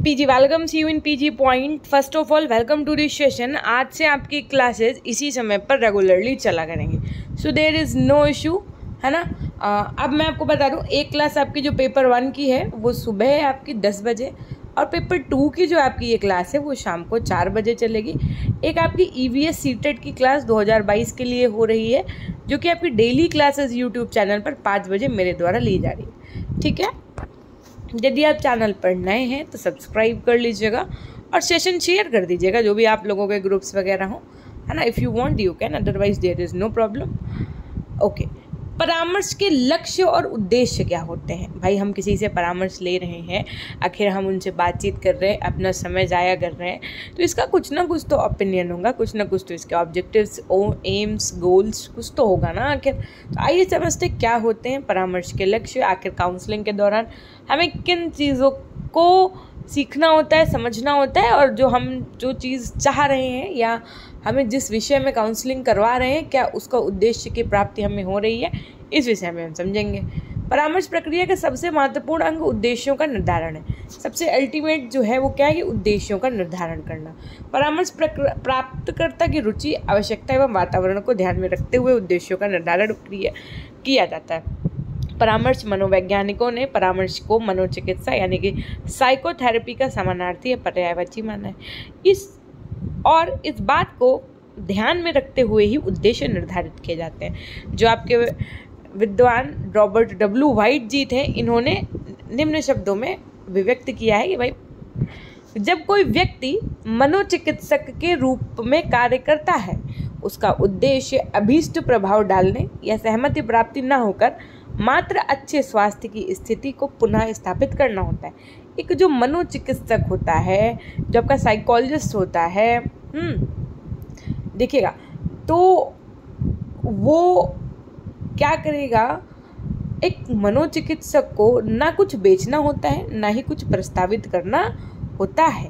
PG welcome see you in PG point. First of all welcome to this session. आज से आपकी classes इसी समय पर रेगुलरली चला करेंगे, so there is no issue, है ना। अब मैं आपको बता दूं, एक क्लास आपकी जो पेपर 1 की है वो सुबह है आपकी 10 बजे, और पेपर 2 की जो आपकी ये क्लास है वो शाम को 4 बजे चलेगी। एक आपकी EVS सीटेट की क्लास 2022 के लिए हो रही है, जो कि आपकी डेली क्लासेस यूट्यूब चैनल पर 5 बजे मेरे द्वारा ली जा रही है, ठीक है। यदि आप चैनल पर नए हैं तो सब्सक्राइब कर लीजिएगा और सेशन शेयर कर दीजिएगा जो भी आप लोगों के ग्रुप्स वगैरह हों, है ना। If you want you can, otherwise there is no problem. Okay, परामर्श के लक्ष्य और उद्देश्य क्या होते हैं? भाई, हम किसी से परामर्श ले रहे हैं, आखिर हम उनसे बातचीत कर रहे हैं, अपना समय ज़ाया कर रहे हैं, तो इसका कुछ ना कुछ तो ओपिनियन होगा, कुछ ना कुछ तो इसके ऑब्जेक्टिव्स, एम्स, गोल्स कुछ तो होगा ना आखिर। तो आइए समझते क्या होते हैं परामर्श के लक्ष्य। आखिर काउंसलिंग के दौरान हमें किन चीज़ों को सीखना होता है, समझना होता है, और जो चीज़ चाह रहे हैं या हमें जिस विषय में काउंसलिंग करवा रहे हैं, क्या उसका उद्देश्य की प्राप्ति हमें हो रही है, इस विषय में हम समझेंगे। परामर्श प्रक्रिया का सबसे महत्वपूर्ण अंग उद्देश्यों का निर्धारण है। सबसे अल्टीमेट जो है वो क्या है कि उद्देश्यों का निर्धारण करना। परामर्श प्राप्तकर्ता की रुचि, आवश्यकता एवं वातावरण को ध्यान में रखते हुए उद्देश्यों का निर्धारण किया जाता है। परामर्श मनोवैज्ञानिकों ने परामर्श को मनोचिकित्सा यानी कि साइकोथेरेपी का समानार्थी या पर्यायवाची माना है। इस बात को ध्यान में रखते हुए ही उद्देश्य निर्धारित किए जाते हैं। जो आपके विद्वान रॉबर्ट W. व्हाइट जी थे, इन्होंने निम्न शब्दों में विव्यक्त किया है कि भाई, जब कोई व्यक्ति मनोचिकित्सक के रूप में कार्य करता है, उसका उद्देश्य अभीष्ट प्रभाव डालने या सहमति प्राप्ति न होकर मात्र अच्छे स्वास्थ्य की स्थिति को पुनः स्थापित करना होता है। एक जो मनोचिकित्सक होता है, जो आपका साइकोलॉजिस्ट होता है, देखिएगा, तो वो क्या करेगा, एक मनोचिकित्सक को ना कुछ बेचना होता है, ना ही कुछ प्रस्तावित करना होता है।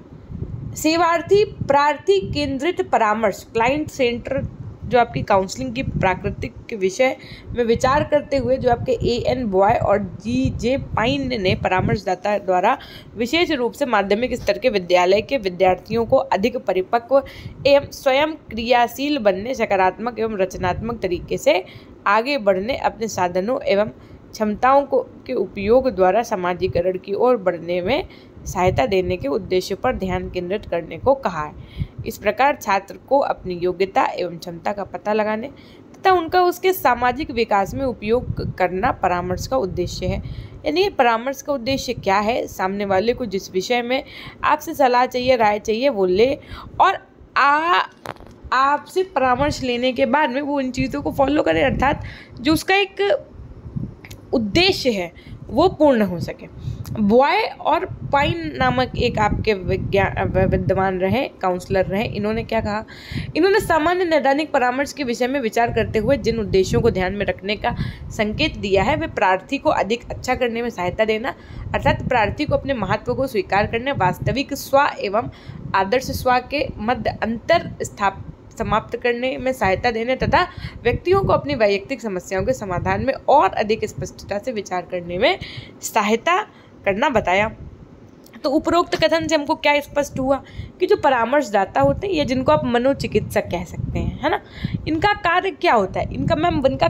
सेवार्थी प्रार्थी केंद्रित परामर्श, क्लाइंट सेंटर, जो आपकी काउंसलिंग की प्राकृतिक विषय में विचार करते हुए जो आपके A.N. बॉय और G.J. पाइन ने परामर्शदाता द्वारा विशेष रूप से माध्यमिक स्तर के विद्यालय के विद्यार्थियों को अधिक परिपक्व एवं स्वयं क्रियाशील बनने, सकारात्मक एवं रचनात्मक तरीके से आगे बढ़ने, अपने साधनों एवं क्षमताओं के उपयोग द्वारा समाजीकरण की ओर बढ़ने में सहायता देने के उद्देश्य पर ध्यान केंद्रित करने को कहा है। इस प्रकार छात्र को अपनी योग्यता एवं क्षमता का पता लगाने तथा उनका उसके सामाजिक विकास में उपयोग करना परामर्श का उद्देश्य है। यानी परामर्श का उद्देश्य क्या है? सामने वाले को जिस विषय में आपसे सलाह चाहिए, राय चाहिए, वो ले, और आपसे परामर्श लेने के बाद में वो इन चीज़ों को फॉलो करे, अर्थात जो उसका एक उद्देश्य है वो पूर्ण हो सके। बॉय और पाइन नामक एक आपके विद्वान रहे, काउंसलर रहे, इन्होंने क्या कहा? इन्होंने सामान्य नैदानिक परामर्श के विषय में विचार करते हुए जिन उद्देश्यों को ध्यान में रखने का संकेत दिया है, वे प्रार्थी को अधिक अच्छा करने में सहायता देना, अर्थात प्रार्थी को अपने महत्व को स्वीकार करने, वास्तविक स्व एवं आदर्श स्व के मध्य अंतर समाप्त करने में सहायता देने तथा व्यक्तियों को अपनी वैयक्तिक समस्याओं के समाधान में और अधिक स्पष्टता से विचार करने में सहायता करना बताया। तो उपरोक्त कथन से हमको क्या स्पष्ट हुआ कि जो परामर्शदाता होते हैं, या जिनको आप मनोचिकित्सक कह सकते हैं, है ना, इनका कार्य क्या होता है? इनका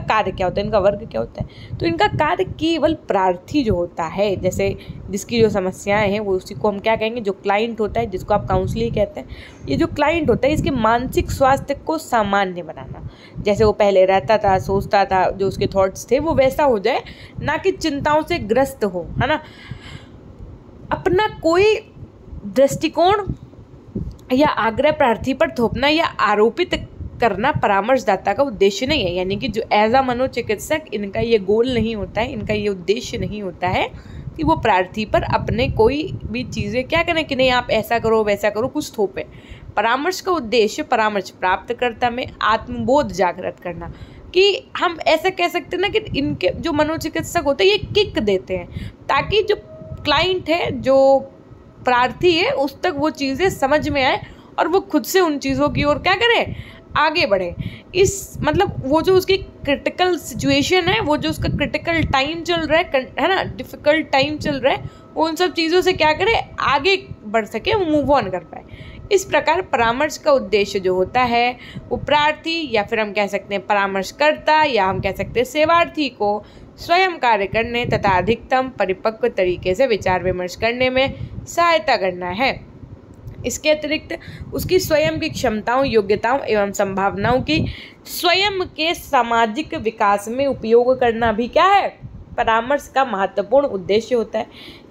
कार्य क्या होता है? इनका वर्ग क्या होता है? तो इनका कार्य केवल प्रार्थी जो होता है, जैसे जिसकी जो समस्याएं हैं, वो उसी को हम क्या कहेंगे, जो क्लाइंट होता है, जिसको आप काउंसलिंग कहते हैं, ये जो क्लाइंट होता है, इसके मानसिक स्वास्थ्य को सामान्य बनाना। जैसे वो पहले रहता था, सोचता था, जो उसके थॉट्स थे वो वैसा हो जाए, ना कि चिंताओं से ग्रस्त हो, है ना। अपना कोई दृष्टिकोण या आग्रह प्रार्थी पर थोपना या आरोपित करना परामर्शदाता का उद्देश्य नहीं है। यानी कि जो एज अ मनोचिकित्सक, इनका ये गोल नहीं होता है, इनका ये उद्देश्य नहीं होता है कि वो प्रार्थी पर अपने कोई भी चीज़ें क्या करें कि नहीं आप ऐसा करो वैसा करो, कुछ थोपे। परामर्श का उद्देश्य परामर्श प्राप्तकर्ता में आत्मबोध जागृत करना, कि हम ऐसा कह सकते हैं ना कि इनके जो मनोचिकित्सक होते हैं ये किक देते हैं, ताकि जो क्लाइंट है, जो प्रार्थी है, उस तक वो चीज़ें समझ में आए और वो खुद से उन चीज़ों की ओर क्या करे, आगे बढ़े। इस मतलब वो जो उसकी क्रिटिकल सिचुएशन है, वो जो उसका क्रिटिकल टाइम चल रहा है ना, डिफ़िकल्ट टाइम चल रहा है, वो उन सब चीज़ों से क्या करे, आगे बढ़ सके, वो मूव ऑन कर पाए। इस प्रकार परामर्श का उद्देश्य जो होता है वो प्रार्थी या फिर हम कह सकते हैं परामर्शकर्ता या हम कह सकते हैं सेवार्थी को स्वयं कार्य करने तथा अधिकतम परिपक्व तरीके से विचार विमर्श करने में सहायता करना है। इसके अतिरिक्त उसकी स्वयं की क्षमताओं, योग्यताओं एवं संभावनाओं की स्वयं के सामाजिक विकास में उपयोग करना भी क्या है, परामर्श का महत्वपूर्ण उद्देश्य होता है।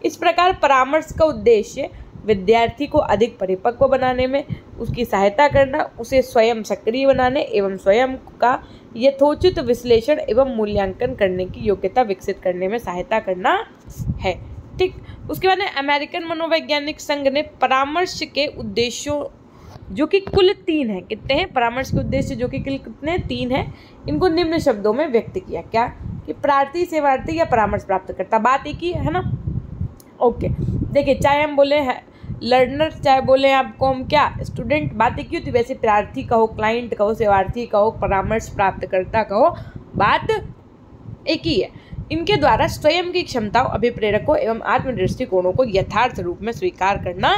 इस प्रकार परामर्श का उद्देश्य विद्यार्थी को अधिक परिपक्व बनाने में उसकी सहायता करना, उसे स्वयं सक्रिय बनाने एवं स्वयं का यथोचित विश्लेषण एवं मूल्यांकन करने की योग्यता विकसित करने में सहायता करना है। ठीक, उसके बाद अमेरिकन मनोवैज्ञानिक संघ ने परामर्श के उद्देश्यों जो कि कुल 3 हैं, कितने हैं परामर्श के उद्देश्य जो कि कुल कितने 3 हैं, इनको निम्न शब्दों में व्यक्त किया। क्या कि प्रार्थी, सेवार्थी या परामर्श प्राप्त करता, बात एक ही है ना। ओके, देखिए चाहे हम बोले हैं लर्नर, चाहे बोले आपको हम क्या स्टूडेंट, बात एक ही होती, वैसे प्रार्थी कहो, क्लाइंट कहो, सेवार्थी कहो, परामर्श प्राप्तकर्ता कहो, बात एक ही है। इनके द्वारा स्वयं की क्षमताओं, अभिप्रेरकों एवं आत्म दृष्टिकोणों को यथार्थ रूप में स्वीकार करना।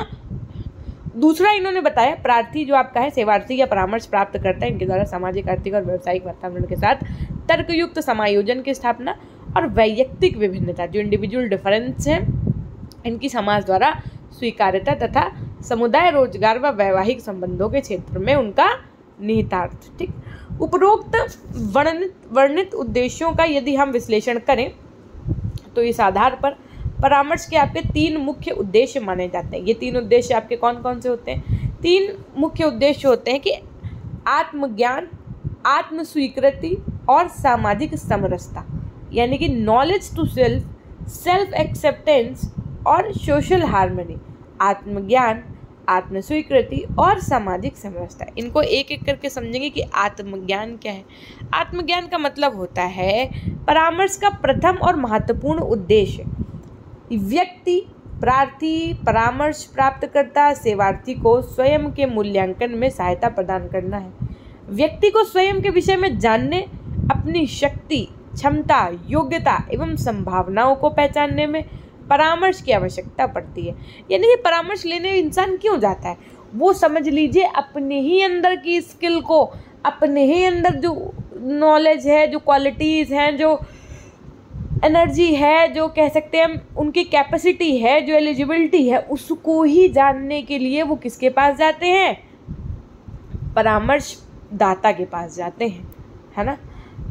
दूसरा इन्होंने बताया प्रार्थी जो आपका है, सेवार्थी या परामर्श प्राप्त करता है, इनके द्वारा सामाजिक, आर्थिक और व्यावसायिक वातावरण के साथ तर्कयुक्त समायोजन की स्थापना और वैयक्तिक विभिन्नता जो इंडिविजुअल डिफरेंस है इनकी समाज द्वारा स्वीकार्यता तथा समुदाय, रोजगार व वैवाहिक संबंधों के क्षेत्र में उनका निहितार्थ। ठीक, उपरोक्त वर्णित उद्देश्यों का यदि हम विश्लेषण करें तो इस आधार पर परामर्श के आपके 3 मुख्य उद्देश्य माने जाते हैं। ये 3 उद्देश्य आपके कौन कौन से होते हैं? 3 मुख्य उद्देश्य होते हैं कि आत्मज्ञान, आत्म स्वीकृति और सामाजिक समरसता, यानी कि knowledge to self, self acceptance और सोशल हार्मनी। आत्मज्ञान, आत्म स्वीकृति और सामाजिक समरसता, इनको एक एक करके समझेंगे कि आत्मज्ञान क्या है। आत्मज्ञान का मतलब होता है परामर्श का प्रथम और महत्वपूर्ण उद्देश्य व्यक्ति, प्रार्थी, परामर्श प्राप्तकर्ता, सेवार्थी को स्वयं के मूल्यांकन में सहायता प्रदान करना है। व्यक्ति को स्वयं के विषय में जानने, अपनी शक्ति, क्षमता, योग्यता एवं संभावनाओं को पहचानने में परामर्श की आवश्यकता पड़ती है। यानी कि परामर्श लेने इंसान क्यों जाता है, वो समझ लीजिए अपने ही अंदर की स्किल को, अपने ही अंदर जो नॉलेज है, जो क्वालिटीज़ हैं, जो एनर्जी है, जो कह सकते हैं हम उनकी कैपेसिटी है, जो एलिजिबिलिटी है, उसको ही जानने के लिए वो किसके पास जाते हैं, परामर्श दाता के पास जाते हैं, है ना।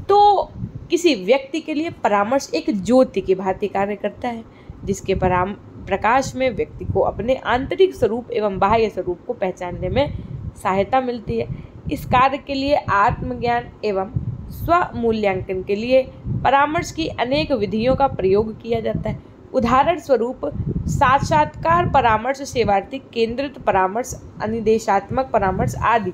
तो किसी व्यक्ति के लिए परामर्श एक ज्योति की भांति कार्य करता है जिसके प्रकाश में व्यक्ति को अपने आंतरिक स्वरूप एवं बाह्य स्वरूप को पहचानने में सहायता मिलती है। इस कार्य के लिए आत्मज्ञान एवं स्व मूल्यांकन के लिए परामर्श की अनेक विधियों का प्रयोग किया जाता है। उदाहरण स्वरूप साक्षात्कार परामर्श, सेवार्थी केंद्रित परामर्श, अनुदेशात्मक परामर्श आदि।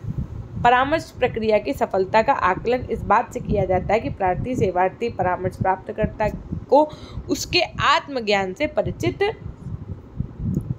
परामर्श प्रक्रिया की सफलता का आकलन इस बात से किया जाता है कि प्रार्थी, सेवार्थी, परामर्श प्राप्तकर्ता को उसके आत्मज्ञान से परिचित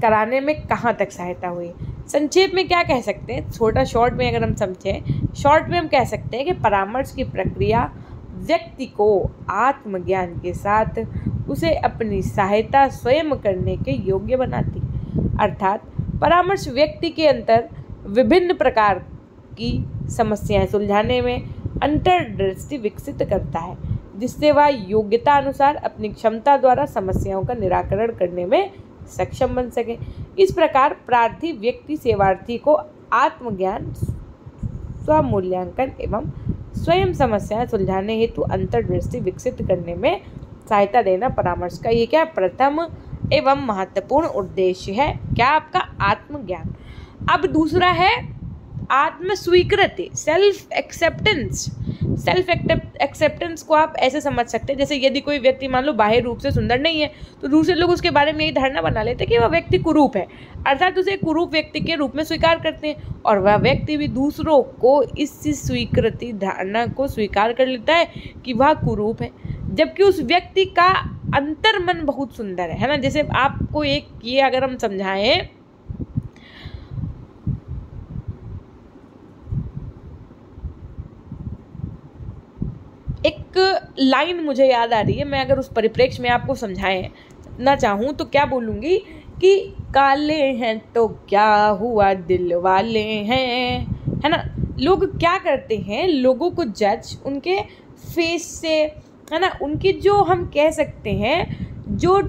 कराने में कहाँ तक सहायता हुई। संक्षेप में क्या कह सकते हैं, छोटा शॉर्ट में अगर हम समझें, शॉर्ट में हम कह सकते हैं कि परामर्श की प्रक्रिया व्यक्ति को आत्मज्ञान के साथ उसे अपनी सहायता स्वयं करने के योग्य बनाती है। अर्थात परामर्श व्यक्ति के अंतर विभिन्न प्रकार की समस्याएं सुलझाने में अंतर्दृष्टि विकसित करता है जिससे वह योग्यता अनुसार अपनी क्षमता द्वारा समस्याओं का निराकरण करने में सक्षम बन सके। इस प्रकार प्रार्थी व्यक्ति सेवार्थी को आत्मज्ञान, स्वमूल्यांकन एवं स्वयं समस्याएं सुलझाने हेतु अंतर्दृष्टि विकसित करने में सहायता देना परामर्श का ये क्या प्रथम एवं महत्वपूर्ण उद्देश्य है, क्या आपका आत्मज्ञान। अब दूसरा है आत्म स्वीकृति, सेल्फ एक्सेप्टेंस। सेल्फ एक्सेप्टेंस को आप ऐसे समझ सकते हैं जैसे यदि कोई व्यक्ति मान लो बाह्य रूप से सुंदर नहीं है तो दूसरे लोग उसके बारे में यही धारणा बना लेते हैं कि वह व्यक्ति कुरूप है, अर्थात उसे कुरूप व्यक्ति के रूप में स्वीकार करते हैं और वह व्यक्ति भी दूसरों को इस स्वीकृति धारणा को स्वीकार कर लेता है कि वह कुरूप है, जबकि उस व्यक्ति का अंतर्मन बहुत सुंदर है ना। जैसे आपको एक ये अगर हम समझाएं लाइन मुझे याद आ रही है, मैं अगर उस परिप्रेक्ष्य में आपको समझाए ना चाहूँ तो क्या बोलूँगी कि काले हैं तो क्या हुआ दिल वाले हैं, है ना। लोग क्या करते हैं, लोगों को जज उनके फेस से, है ना, उनकी जो हम कह सकते हैं जो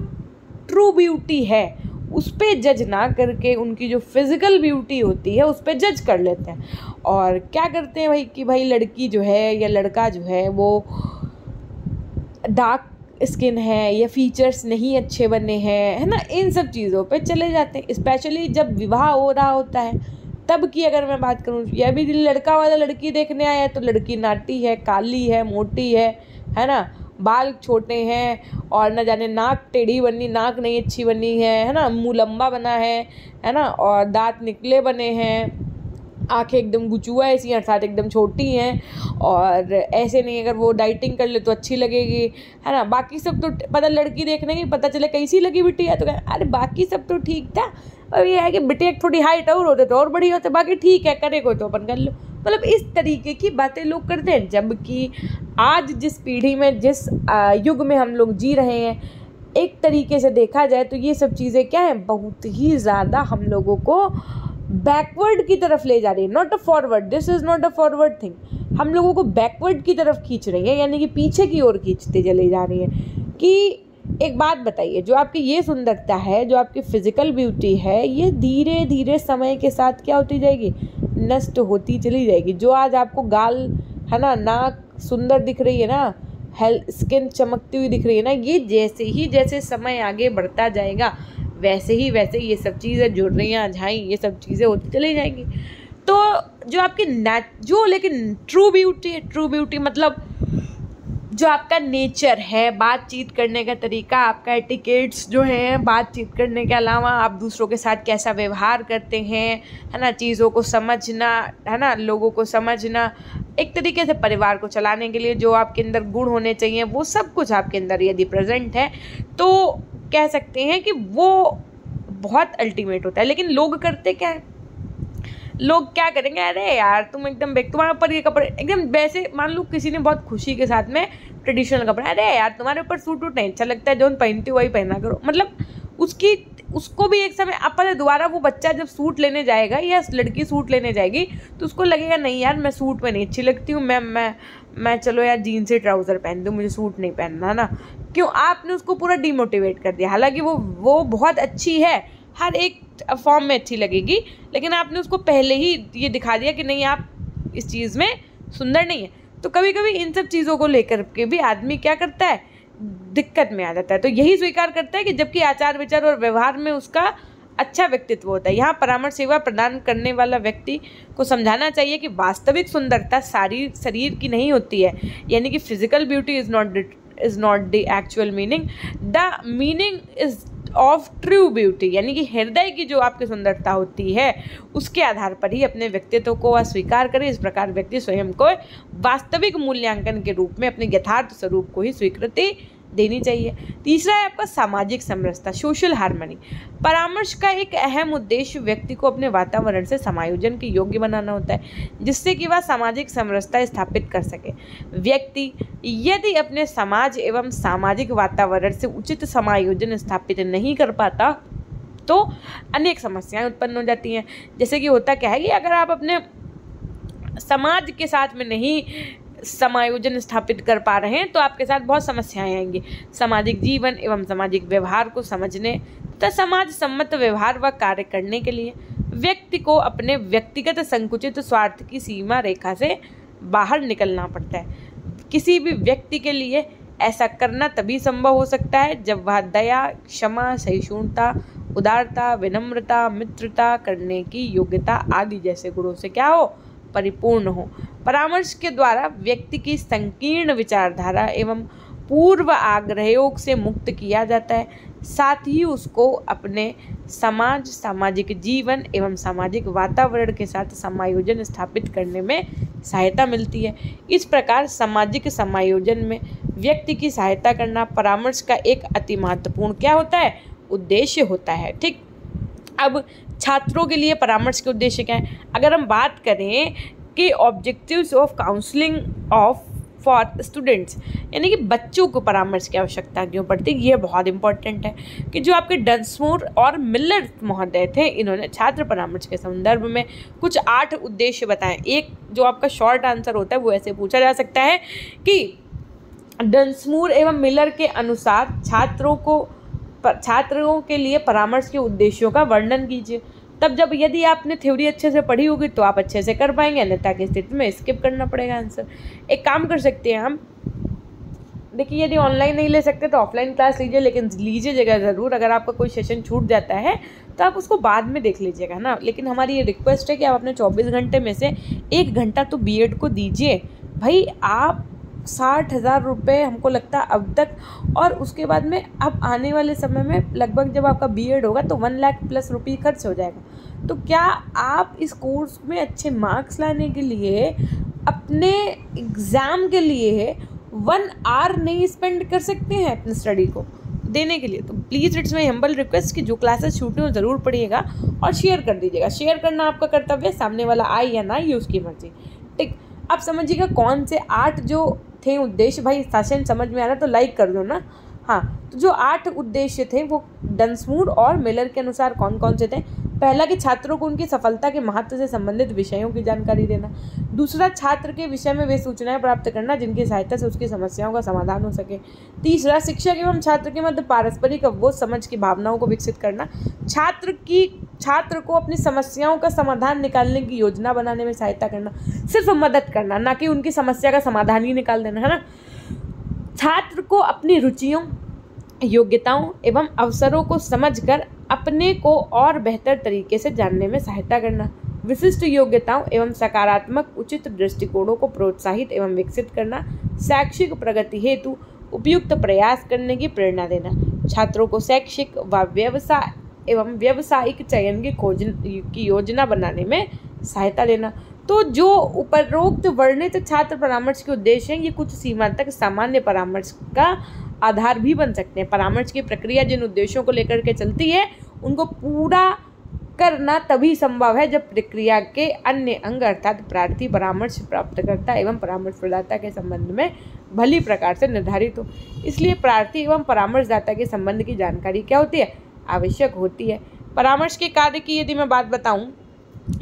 ट्रू ब्यूटी है उस पे जज ना करके उनकी जो फिज़िकल ब्यूटी होती है उस पे जज कर लेते हैं। और क्या करते हैं भाई कि भाई लड़की जो है या लड़का जो है वो डार्क स्किन है या फीचर्स नहीं अच्छे बने हैं, है ना, इन सब चीज़ों पे चले जाते हैं। स्पेशली जब विवाह हो रहा होता है तब की अगर मैं बात करूँ, या भी लड़का वाला लड़की देखने आया है तो लड़की नाटी है, काली है, मोटी है ना, बाल छोटे हैं और न जाने नाक टेढ़ी बनी, नाक नहीं अच्छी बनी है ना, मुंह लंबा बना है ना, और दांत निकले बने हैं, आंखें एकदम गुचुआ ऐसी अर्थात एकदम छोटी हैं, और ऐसे नहीं अगर वो डाइटिंग कर ले तो अच्छी लगेगी, है ना। बाकी सब तो पता लड़की देखने की पता चले कैसी लगी बिटिया तो अरे बाकी सब तो ठीक था, और ये है कि बिटिया थोड़ी हाइट और होते तो और बड़ी होते, बाकी ठीक है करे कोई तो अपन कर लो। मतलब इस तरीके की बातें लोग करते हैं, जबकि आज जिस पीढ़ी में जिस युग में हम लोग जी रहे हैं, एक तरीके से देखा जाए तो ये सब चीज़ें क्या हैं, बहुत ही ज़्यादा हम लोगों को बैकवर्ड की तरफ ले जा रही है। Not a forward, this is not a forward thing, हम लोगों को बैकवर्ड की तरफ खींच रही है, यानी कि पीछे की ओर खींचते चले जा रही है। कि एक बात बताइए, जो आपकी ये सुंदरता है, जो आपकी फिजिकल ब्यूटी है, ये धीरे धीरे समय के साथ क्या होती जाएगी, नष्ट होती चली जाएगी। जो आज आपको गाल, है ना, नाक सुंदर दिख रही है ना, स्किन चमकती हुई दिख रही है ना, ये जैसे समय आगे बढ़ता जाएगा वैसे ही ये सब चीज़ें जुड़रियाँ झाई ये सब चीज़ें होती चली जाएंगी। तो जो आपकी लेकिन ट्रू ब्यूटी है, ट्रू ब्यूटी मतलब जो आपका नेचर है, बातचीत करने का तरीका, आपका एटिकेट्स जो है, बातचीत करने के अलावा आप दूसरों के साथ कैसा व्यवहार करते हैं, है ना, चीज़ों को समझना, है ना, लोगों को समझना, एक तरीके से परिवार को चलाने के लिए जो आपके अंदर गुण होने चाहिए वो सब कुछ आपके अंदर यदि प्रेजेंट है तो कह सकते हैं कि वो बहुत अल्टीमेट होता है। लेकिन लोग करते क्या है, लोग क्या करेंगे, अरे यार तुम एकदम तुम्हारे ऊपर ये कपड़े एकदम वैसे, मान लो किसी ने बहुत खुशी के साथ में ट्रेडिशनल कपड़े, अरे यार तुम्हारे ऊपर सूट वूट नहीं अच्छा लगता है, जो पहनती हो वही पहना करो। मतलब उसको भी एक समय आप पता दोबारा वो बच्चा जब सूट लेने जाएगा या लड़की सूट लेने जाएगी तो उसको लगेगा नहीं यार मैं सूट में नहीं अच्छी लगती हूँ, मैं चलो यार जीन्स से ट्राउज़र पहन दूँ, मुझे सूट नहीं पहनना ना। क्यों, आपने उसको पूरा डिमोटिवेट कर दिया। हालांकि वो बहुत अच्छी है, हर एक फॉर्म में अच्छी लगेगी, लेकिन आपने उसको पहले ही ये दिखा दिया कि नहीं आप इस चीज़ में सुंदर नहीं है। तो कभी कभी इन सब चीज़ों को लेकर के भी आदमी क्या करता है, दिक्कत में आ जाता है। तो यही स्वीकार करता है कि जबकि आचार विचार और व्यवहार में उसका अच्छा व्यक्तित्व होता है। यहाँ परामर्श सेवा प्रदान करने वाला व्यक्ति को समझाना चाहिए कि वास्तविक सुंदरता सारी शरीर की नहीं होती है, यानी कि physical beauty is not the actual meaning, the meaning is of true beauty, यानी कि हृदय की जो आपकी सुंदरता होती है उसके आधार पर ही अपने व्यक्तित्व को अस्वीकार करें। इस प्रकार व्यक्ति स्वयं को वास्तविक मूल्यांकन के रूप में अपने यथार्थ स्वरूप को ही स्वीकृति देनी चाहिए। तीसरा है आपका सामाजिक समरसता, सोशल हार्मनी। परामर्श का एक अहम उद्देश्य व्यक्ति को अपने वातावरण से समायोजन के योग्य बनाना होता है, जिससे कि वह सामाजिक समरसता स्थापित कर सके। व्यक्ति यदि अपने समाज एवं सामाजिक वातावरण से उचित समायोजन स्थापित नहीं कर पाता तो अनेक समस्याएं उत्पन्न हो जाती हैं। जैसे कि होता क्या है कि अगर आप अपने समाज के साथ में नहीं समायोजन स्थापित कर पा रहे हैं तो आपके साथ बहुत समस्याएं आएंगी। सामाजिक जीवन एवं सामाजिक व्यवहार को समझने तथा समाज सम्मत व्यवहार व कार्य करने के लिए व्यक्ति को अपने व्यक्तिगत संकुचित स्वार्थ की सीमा रेखा से बाहर निकलना पड़ता है। किसी भी व्यक्ति के लिए ऐसा करना तभी संभव हो सकता है जब वह दया, क्षमा, सहिष्णुता, उदारता, विनम्रता, मित्रता करने की योग्यता आदि जैसे गुणों से क्या हो, परिपूर्ण हो। परामर्श के द्वारा व्यक्ति की संकीर्ण विचारधारा एवं पूर्व आग्रहों से मुक्त किया जाता है, साथ ही उसको अपने समाज, सामाजिक जीवन एवं सामाजिक वातावरण के साथ समायोजन स्थापित करने में सहायता मिलती है। इस प्रकार सामाजिक समायोजन में व्यक्ति की सहायता करना परामर्श का एक अति महत्वपूर्ण क्या होता है, उद्देश्य होता है। ठीक, अब छात्रों के लिए परामर्श के उद्देश्य क्या है? अगर हम बात करें कि objectives of counselling of for students, यानी कि बच्चों को परामर्श की आवश्यकता क्यों पड़ती है, ये बहुत इंपॉर्टेंट है कि जो आपके डंसमोर और मिलर महोदय थे, इन्होंने छात्र परामर्श के संदर्भ में कुछ 8 उद्देश्य बताएं। एक जो आपका शॉर्ट आंसर होता है वो ऐसे पूछा जा सकता है कि डंसमूर एवं मिलर के अनुसार छात्रों के लिए परामर्श के उद्देश्यों का वर्णन कीजिए। तब जब यदि आपने थ्योरी अच्छे से पढ़ी होगी तो आप अच्छे से कर पाएंगे, अन्यथा की स्थिति में स्किप करना पड़ेगा आंसर। एक काम कर सकते हैं हम, देखिए यदि ऑनलाइन नहीं ले सकते तो ऑफलाइन क्लास लीजिए, लेकिन लीजिएगा ज़रूर। अगर आपका कोई सेशन छूट जाता है तो आप उसको बाद में देख लीजिएगा ना, लेकिन हमारी ये रिक्वेस्ट है कि आप अपने 24 घंटे में से 1 घंटा तो बीएड को दीजिए भाई। आप 60,000 रुपये हमको लगता है अब तक, और उसके बाद में अब आने वाले समय में लगभग जब आपका बीएड होगा तो 1 लाख प्लस रुपये खर्च हो जाएगा। तो क्या आप इस कोर्स में अच्छे मार्क्स लाने के लिए, अपने एग्ज़ाम के लिए 1 आवर नहीं स्पेंड कर सकते हैं अपने स्टडी को देने के लिए? तो please it's my humble request कि जो क्लासेस छूटे हो ज़रूर पढ़िएगा और शेयर कर दीजिएगा। शेयर करना आपका कर्तव्य है, सामने वाला आए या ना आए ये उसकी मर्जी। ठीक, अब समझिएगा कौन से 8 जो थे उद्देश्य। भाई सेशन समझ में आ रहा तो लाइक कर दो ना। हाँ, तो जो 8 उद्देश्य थे वो डंसमूर और मिलर के अनुसार कौन कौन से थे? पहला कि छात्रों को उनकी सफलता के महत्व से संबंधित विषयों की जानकारी देना। दूसरा, छात्र के विषय में वे सूचनाएं प्राप्त करना जिनकी सहायता से उसकी समस्याओं का समाधान हो सके। तीसरा, शिक्षक एवं छात्र के मध्य पारस्परिक अवबोध समझ की भावनाओं को विकसित करना। छात्र को अपनी समस्याओं का समाधान निकालने की योजना बनाने में सहायता करना, सिर्फ मदद करना, ना कि उनकी समस्या का समाधान ही निकाल देना, है ना। छात्र को अपनी रुचियों, योग्यताओं एवं अवसरों को समझकर अपने को और बेहतर तरीके से जानने में सहायता करना। विशिष्ट योग्यताओं एवं सकारात्मक उचित दृष्टिकोणों को प्रोत्साहित एवं विकसित करना। शैक्षिक प्रगति हेतु उपयुक्त प्रयास करने की प्रेरणा देना। छात्रों को शैक्षिक व व्यावसायिक चयन की योजना बनाने में सहायता देना। तो जो उपरोक्त वर्णित छात्र परामर्श के उद्देश्य हैं, ये कुछ सीमा तक सामान्य परामर्श का आधार भी बन सकते हैं। परामर्श की प्रक्रिया जिन उद्देश्यों को लेकर के चलती है उनको पूरा करना तभी संभव है जब प्रक्रिया के अन्य अंग अर्थात प्रार्थी, परामर्श प्राप्तकर्ता एवं परामर्श प्रदाता के संबंध में भली प्रकार से निर्धारित हो। इसलिए प्रार्थी एवं परामर्शदाता के संबंध की जानकारी क्या होती है? आवश्यक होती है। परामर्श के कार्य की यदि मैं बात बताऊं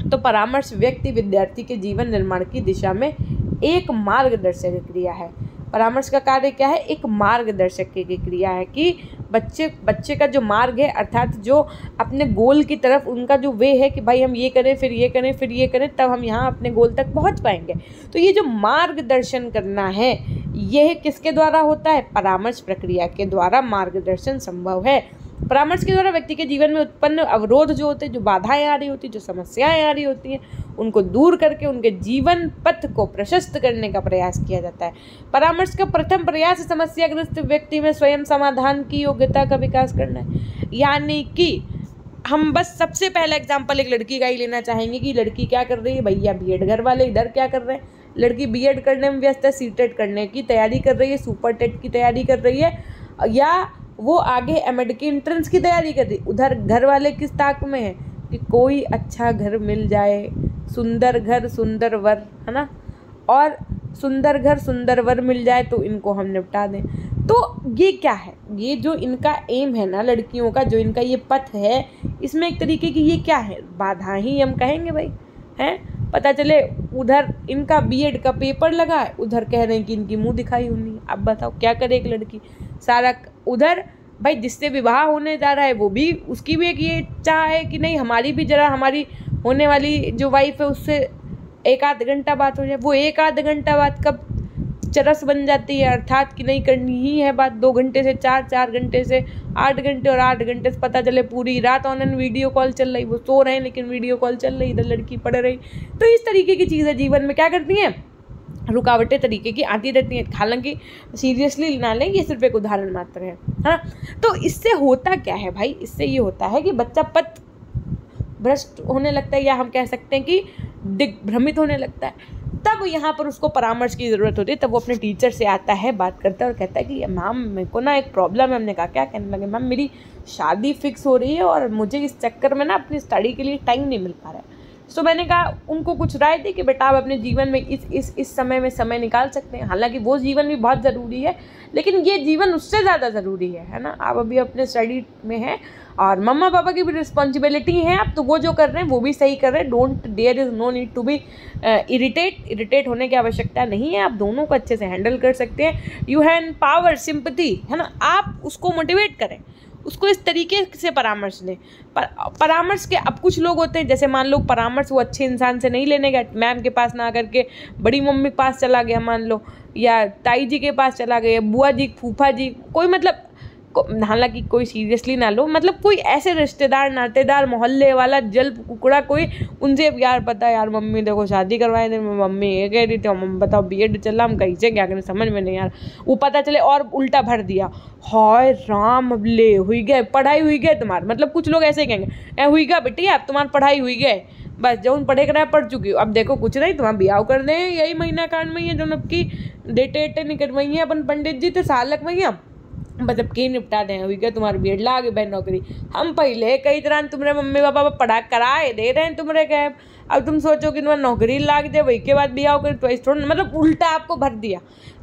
तो परामर्श व्यक्ति विद्यार्थी के जीवन निर्माण की दिशा में एक मार्गदर्शक क्रिया है। परामर्श का कार्य क्या है? एक मार्गदर्शक की क्रिया है कि बच्चे का जो मार्ग है, अर्थात जो अपने गोल की तरफ उनका जो वे है कि भाई हम ये करें फिर ये करें फिर ये करें तब हम यहाँ अपने गोल तक पहुँच पाएंगे। तो ये जो मार्गदर्शन करना है यह किसके द्वारा होता है? परामर्श प्रक्रिया के द्वारा मार्गदर्शन संभव है। परामर्श के द्वारा व्यक्ति के जीवन में उत्पन्न अवरोध जो होते हैं, जो बाधाएं आ रही होती हैं, जो समस्याएं आ रही होती हैं, उनको दूर करके उनके जीवन पथ को प्रशस्त करने का प्रयास किया जाता है। परामर्श का प्रथम प्रयास समस्याग्रस्त व्यक्ति में स्वयं समाधान की योग्यता का विकास करना है। यानी कि हम बस सबसे पहला एग्जाम्पल एक लड़की का ही लेना चाहेंगे कि लड़की क्या कर रही है। भैया बीएड, घर वाले इधर क्या कर रहे हैं? लड़की बीएड करने में व्यस्त है, सीटेट करने की तैयारी कर रही है, सुपर टेट की तैयारी कर रही है, या वो आगे एमएड की एंट्रेंस की तैयारी कर रही। उधर घर वाले किस ताक में है कि कोई अच्छा घर मिल जाए, सुंदर घर सुंदर वर, है ना, और सुंदर घर सुंदर वर मिल जाए तो इनको हम निपटा दें। तो ये क्या है? ये जो इनका एम है ना लड़कियों का, जो इनका ये पथ है, इसमें एक तरीके की ये क्या है? बाधा ही हम कहेंगे भाई, हैं। पता चले उधर इनका बीएड का पेपर लगा है, उधर कह रहे हैं कि इनकी मुंह दिखाई होनी है। अब बताओ क्या करे एक लड़की? सारा उधर भाई जिससे विवाह होने जा रहा है वो भी, उसकी भी एक ये चाह है कि नहीं हमारी भी जरा हमारी होने वाली जो वाइफ है उससे 1-8 घंटा बात हो जाए। वो 1-8 घंटा बात कब चरस बन जाती है, अर्थात कि नहीं करनी ही है बात 2 घंटे से 4 घंटे से 8 घंटे, और 8 घंटे से पता चले पूरी रात ऑनलाइन वीडियो कॉल चल रही। वो सो रहे हैं लेकिन वीडियो कॉल चल रही, इधर लड़की पढ़ रही। तो इस तरीके की चीज़ें जीवन में क्या करती हैं? रुकावटें तरीके की आती रहती हैं। हालांकि सीरियसली ना लें, ये सिर्फ एक उदाहरण मात्र है ना। तो इससे होता क्या है भाई? इससे ये होता है कि बच्चा पथ भ्रष्ट होने लगता है, या हम कह सकते हैं कि दिग्भ्रमित होने लगता है। तब यहाँ पर उसको परामर्श की ज़रूरत होती है। तब वो अपने टीचर से आता है, बात करता है और कहता है कि मैम मेरे को ना एक प्रॉब्लम है। हमने कहा क्या? कहने लगे मैम मेरी शादी फिक्स हो रही है और मुझे इस चक्कर में ना अपनी स्टडी के लिए टाइम नहीं मिल पा रहा है। सो मैंने कहा उनको कुछ राय दी कि बेटा आप अपने जीवन में इस समय में समय निकाल सकते हैं। हालांकि वो जीवन भी बहुत ज़रूरी है, लेकिन ये जीवन उससे ज़्यादा ज़रूरी है ना। आप अभी अपने स्टडी में हैं और मम्मा पापा की भी रिस्पॉन्सिबिलिटी है आप, तो वो जो कर रहे हैं वो भी सही कर रहे हैं। Don't, there is no need to be irritate होने की आवश्यकता नहीं है। आप दोनों को अच्छे से हैंडल कर सकते हैं। यू हैव पावर, सिंपैथी, है ना। आप उसको मोटिवेट करें, उसको इस तरीके से परामर्श दें। परामर्श के अब कुछ लोग होते हैं, जैसे मान लो परामर्श वो अच्छे इंसान से नहीं लेने गया, मैम के पास ना करके बड़ी मम्मी के पास चला गया मान लो, या ताई जी के पास चला गया, बुआ जी, फूफा जी, कोई मतलब हालांकि कोई सीरियसली ना लो, मतलब कोई ऐसे रिश्तेदार, नातेदार, मोहल्ले वाला, जल कुकड़ा कोई, उनसे यार पता यार मम्मी देखो शादी करवाए थे, मम्मी ये कह रही थी, मम्मी बताओ बीएड चला, हम कहीं से क्या करें समझ में नहीं यार, वो पता चले और उल्टा भर दिया, हाय राम अब ले हुई गए, पढ़ाई हुई गए तुम्हारी, मतलब कुछ लोग ऐसे कहेंगे हुई गया बेटी अब तुम्हारी पढ़ाई हुई गए, बस जो उन पढ़े कराए पढ़ चुकी हो, अब देखो कुछ नहीं तुम्हारा ब्याह कर दें, यही महीना कांड में ही है जो नबकी डेटे निकलवाई है अपन पंडित जी तो साल लग भैया, मतलब के निपटा दें, हुई क्या तुम्हारे बीएड ला गई बहन नौकरी, हम पहले कई तरह तुम्हारे मम्मी पापा पढ़ा कराए दे रहे हैं तुम्हारे कैब, अब तुम सोचो कि तुम्हारी नौकरी लाग दे वही के बाद ब्याह कर, तो इस थोड़ा मतलब उल्टा आपको भर दिया।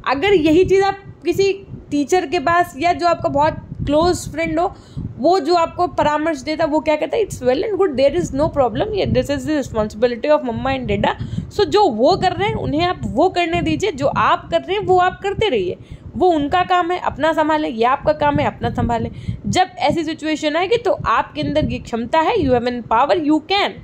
अगर यही चीज़ आप किसी टीचर के पास या जो आपका बहुत क्लोज फ्रेंड हो, वो जो आपको परामर्श देता वो क्या कहता है, it's well and good, there is no problem, ये this is the responsibility of mamma and dada. So जो वो कर रहे हैं उन्हें आप वो करने दीजिए, जो आप कर रहे हैं वो आप करते रहिए, वो उनका काम है अपना संभालें, ये आपका काम है अपना संभालें। जब ऐसी सिचुएशन आएगी तो आपके अंदर ये क्षमता है, you have an power, you can,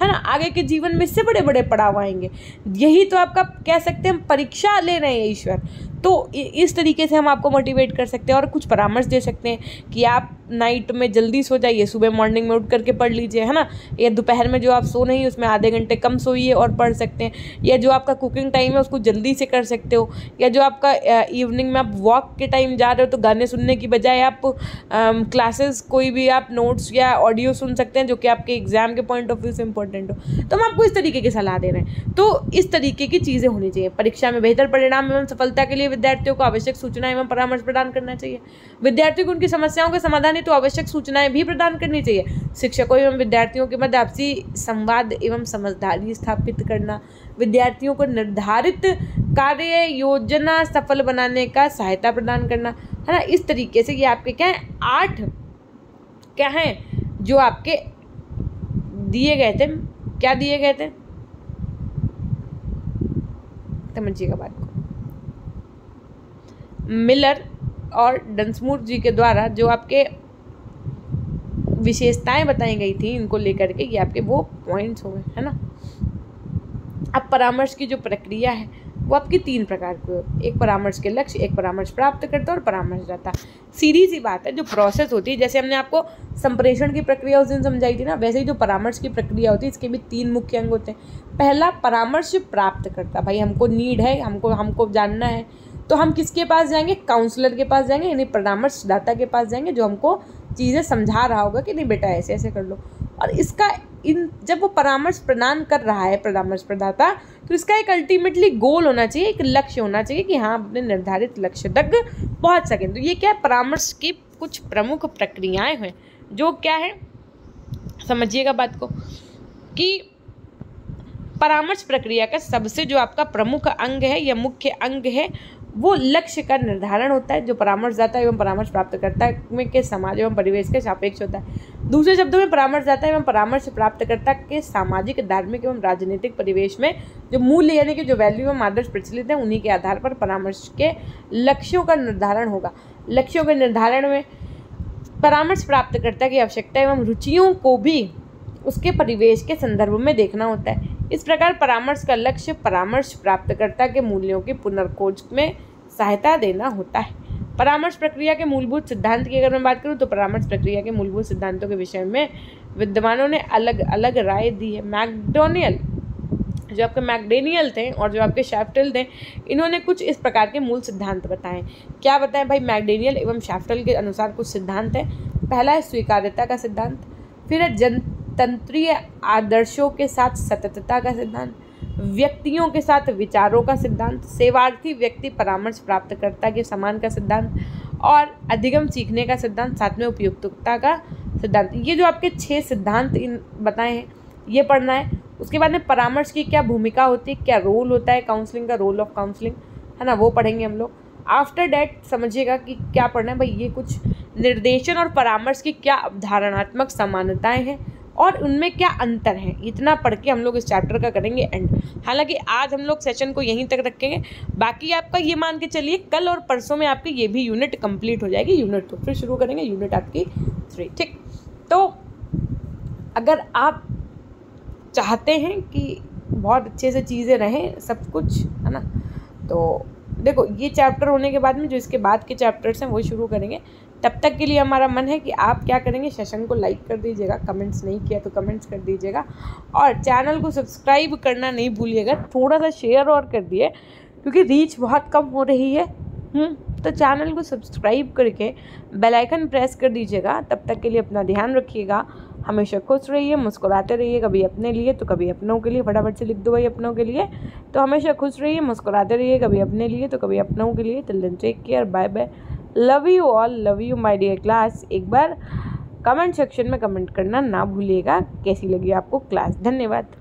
है ना। आगे के जीवन में इससे बड़े बड़े पड़ाव आएंगे, यही तो आपका कह सकते हैं हम परीक्षा ले रहे हैं ईश्वर। तो इस तरीके से हम आपको मोटिवेट कर सकते हैं और कुछ परामर्श दे सकते हैं कि आप नाइट में जल्दी सो जाइए, सुबह मॉर्निंग में उठ करके पढ़ लीजिए, है ना, या दोपहर में जो आप सो नहीं उसमें आधे घंटे कम सोइए और पढ़ सकते हैं, या जो आपका कुकिंग टाइम है उसको जल्दी से कर सकते हो, या जो आपका इवनिंग में आप वॉक के टाइम जा रहे हो तो गाने सुनने की बजाय आप क्लासेस कोई भी आप नोट्स या ऑडियो सुन सकते हैं जो कि आपके एग्जाम के पॉइंट ऑफ व्यू से इंपॉर्टेंट हो। तो हम आपको इस तरीके की सलाह दे रहे हैं। तो इस तरीके की चीज़ें होनी चाहिए। परीक्षा में बेहतर परिणाम एवं सफलता के लिए विद्यार्थियों को आवश्यक सूचना एवं परामर्श प्रदान करना चाहिए। विद्यार्थियों को उनकी समस्याओं के समाधान हेतु आवश्यक सूचनाएं भी प्रदान करनी चाहिए। शिक्षकों एवं विद्यार्थियों के मध्य आपसी संवाद एवं समझदारी स्थापित करना, विद्यार्थियों को निर्धारित कार्य योजना सफल बनाने का सहायता प्रदान करना, है ना। इस तरीके से ये आपके क्या है 8 क्या हैं जो आपके दिए गए थे, क्या दिए गए थे समझिएगा बात को। मिलर और डंसमूर जी के द्वारा जो आपके विशेषताएं बताई गई थी इनको लेकर के ये आपके वो पॉइंट्स हो गए, है ना। अब परामर्श की जो प्रक्रिया है वो आपकी 3 प्रकार की हो, एक परामर्श के लक्ष्य, एक परामर्श प्राप्त करता और परामर्शदाता। सीधी सी बात है, जो प्रोसेस होती है, जैसे हमने आपको संप्रेषण की प्रक्रिया उस दिन समझाई थी ना, वैसे ही जो परामर्श की प्रक्रिया होती है इसके भी 3 मुख्य अंग होते हैं। पहला परामर्श प्राप्त करता, भाई हमको नीड है, हमको जानना है, तो हम किसके पास जाएंगे, काउंसलर के पास जाएंगे, यानी परामर्शदाता के पास जाएंगे जो हमको चीज़ें समझा रहा होगा कि नहीं बेटा ऐसे ऐसे कर लो। और इसका जब वो परामर्श प्रदान कर रहा है परामर्श प्रदाता, तो इसका एक अल्टीमेटली गोल होना चाहिए, एक लक्ष्य होना चाहिए कि हाँ अपने निर्धारित लक्ष्य तक पहुंच सकें। तो ये क्या है, परामर्श की कुछ प्रमुख प्रक्रियाएं हैं जो क्या है, समझिएगा बात को, कि परामर्श प्रक्रिया का सबसे जो आपका प्रमुख अंग है या मुख्य अंग है वो लक्ष्य का निर्धारण होता है, जो परामर्शदाता एवं परामर्श प्राप्तकर्ता में के समाज एवं परिवेश के सापेक्ष होता है। दूसरे शब्दों में परामर्शदाता एवं परामर्श प्राप्तकर्ता के सामाजिक, धार्मिक एवं राजनीतिक परिवेश में जो मूल्य यानी कि जो वैल्यू एवं आदर्श प्रचलित हैं उन्हीं के आधार पर परामर्श के लक्ष्यों का निर्धारण होगा। लक्ष्यों के निर्धारण में परामर्श प्राप्तकर्ता की आवश्यकता एवं रुचियों को भी उसके परिवेश के संदर्भ में देखना होता है। इस प्रकार परामर्श का लक्ष्य परामर्श प्राप्तकर्ता के मूल्यों की पुनर्खोज में सहायता देना होता है। परामर्श प्रक्रिया के मूलभूत सिद्धांत की अगर मैं बात करूं तो परामर्श प्रक्रिया के मूलभूत सिद्धांतों के विषय में विद्वानों ने अलग अलग राय दी है। जो आपके मैकडेनियल थे और जो आपके शैफ्टल थे, इन्होंने कुछ इस प्रकार के मूल सिद्धांत बताएं। क्या बताएं भाई, मैकडेनियल एवं शैफ्टल के अनुसार कुछ सिद्धांत है। पहला है स्वीकार्यता का सिद्धांत, फिर है जनतंत्रीय आदर्शों के साथ सततता का सिद्धांत, व्यक्तियों के साथ विचारों का सिद्धांत, सेवार्थी व्यक्ति परामर्श प्राप्तकर्ता के समान का सिद्धांत और अधिगम सीखने का सिद्धांत, साथ में उपयुक्तता का सिद्धांत। ये जो आपके 6 सिद्धांत बताए हैं ये पढ़ना है। उसके बाद में परामर्श की क्या भूमिका होती है, क्या रोल होता है काउंसलिंग का, रोल ऑफ काउंसलिंग, है ना, वो पढ़ेंगे हम लोग। आफ्टर डैट समझिएगा कि क्या पढ़ना है भाई, ये कुछ निर्देशन और परामर्श की क्या अवधारणात्मक समानताएं हैं और उनमें क्या अंतर है, इतना पढ़ के हम लोग इस चैप्टर का करेंगे एंड। हालांकि आज हम लोग सेशन को यहीं तक रखेंगे, बाकी आपका ये मान के चलिए कल और परसों में आपकी ये भी यूनिट कंप्लीट हो जाएगी, यूनिट 2 फिर शुरू करेंगे, यूनिट आपकी 3, ठीक। तो अगर आप चाहते हैं कि बहुत अच्छे से चीज़ें रहें सब कुछ, है ना, तो देखो ये चैप्टर होने के बाद में जो इसके बाद के चैप्टर्स हैं वो शुरू करेंगे। तब तक के लिए हमारा मन है कि आप क्या करेंगे, सेशन को लाइक कर दीजिएगा, कमेंट्स नहीं किया तो कमेंट्स कर दीजिएगा और चैनल को सब्सक्राइब करना नहीं भूलिएगा, थोड़ा सा शेयर और कर दिए क्योंकि रीच बहुत कम हो रही है। तो चैनल को सब्सक्राइब करके बेल आइकन प्रेस कर दीजिएगा। तब तक के लिए अपना ध्यान रखिएगा, हमेशा खुश रहिए, मुस्कुराते रहिए, कभी अपने लिए तो कभी अपनों के लिए, फटाफट से लिख दो भाई अपनों के लिए। तो हमेशा खुश रहिए, मुस्कुराते रहिए, कभी अपने लिए तो कभी अपनों के लिए। Till then take care, bye bye, love you all, love you my dear class. एक बार कमेंट सेक्शन में कमेंट करना ना भूलिएगा कैसी लगी आपको क्लास। धन्यवाद।